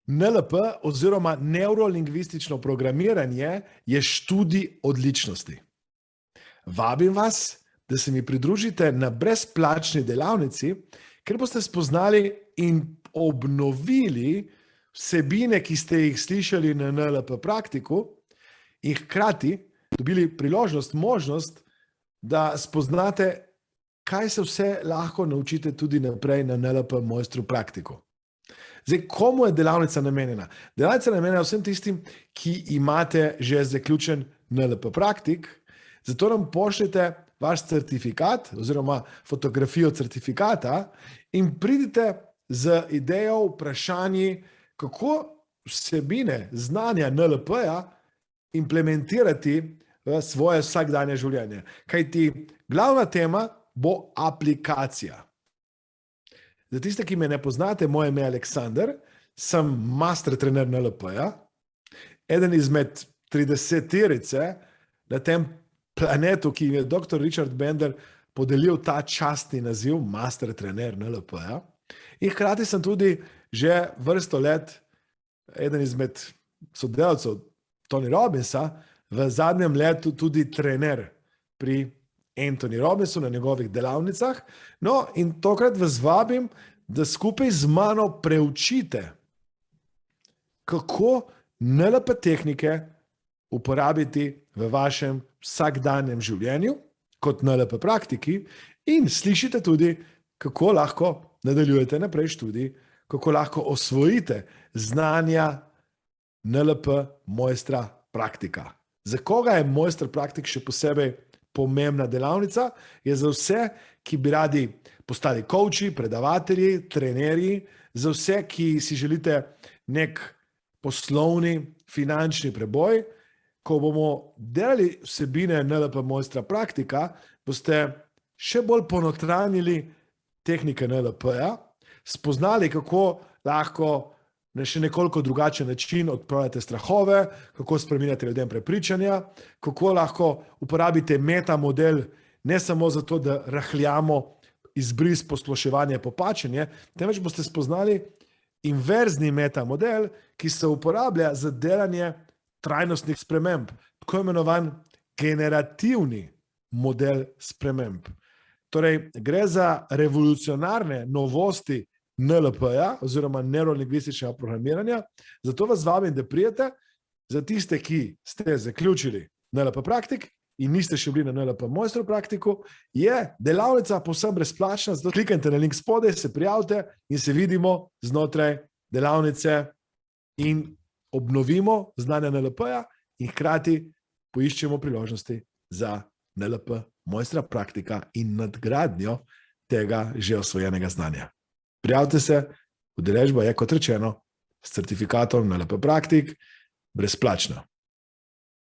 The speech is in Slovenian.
NLP oziroma neurolingvistično programiranje je študij odličnosti. Vabim vas, da se mi pridružite na brezplačni delavnici, ker boste spoznali in obnovili vsebine, ki ste jih slišali na NLP praktiku in hkrati dobili priložnost, možnost, da spoznate, kaj se vse lahko naučite tudi naprej na NLP mojstru praktiku. Zdaj, komu je delavnica namenjena? Delavnica je namenjena vsem tistim, ki imate že zaključen NLP praktik, zato nam pošljete vaš certifikat oziroma fotografijo certifikata in pridite z idejo, vprašanji, kako vsebine znanja NLP-ja implementirati v svoje vsakdanje življenje. Kajti glavna tema bo aplikacija. Za tiste, ki me ne poznate, moje ime je Aleksander, sem master trener NLP-ja, eden izmed 30-terice na tem planetu, ki je dr. Richard Bender podelil ta častni naziv master trener NLP-ja. In hkrati sem tudi že vrsto let eden izmed sodelavcev Tony Robbinsa, v zadnjem letu tudi trener pri Anthony Robbinsu na njegovih delavnicah. No, in tokrat vas vabim, da skupaj z mano preučite, kako NLP tehnike uporabiti v vašem vsakdanjem življenju kot NLP praktiki in slišite tudi, kako lahko nadaljujete naprej študij, kako lahko osvojite znanja NLP mojstra praktika. Za koga je mojster praktik še posebej pomembna delavnica? Je za vse, ki bi radi postali coachi, predavatelji, trenerji, za vse, ki si želite nek poslovni, finančni preboj. Ko bomo delali vsebine NLP mojstra praktika, boste še bolj ponotranjili tehnike NLP-ja, spoznali, kako lahko na še nekoliko drugačen način odpravljate strahove, kako spreminjate ljudem prepričanja, kako lahko uporabite meta model ne samo zato, da rahljamo izbris, posploševanje, popačenje, temveč boste spoznali inverzni meta model, ki se uporablja za delanje trajnostnih sprememb, tako imenovan generativni model sprememb. Torej, gre za revolucionarne novosti NLP-ja oziroma neurolingvističnega programiranja, zato vas vabim, da pridete. Za tiste, ki ste zaključili NLP praktik in niste še bili na NLP mojstru praktiku, je delavnica povsem brezplačna, zato klikajte na link spodaj, se prijavite in se vidimo znotraj delavnice in obnovimo znanje NLP-ja in hkrati poiščemo priložnosti za NLP mojstra praktika in nadgradnjo tega že osvojenega znanja. Prijavite se, udeležba je, kot rečeno, s certifikatom NLP praktik brezplačna.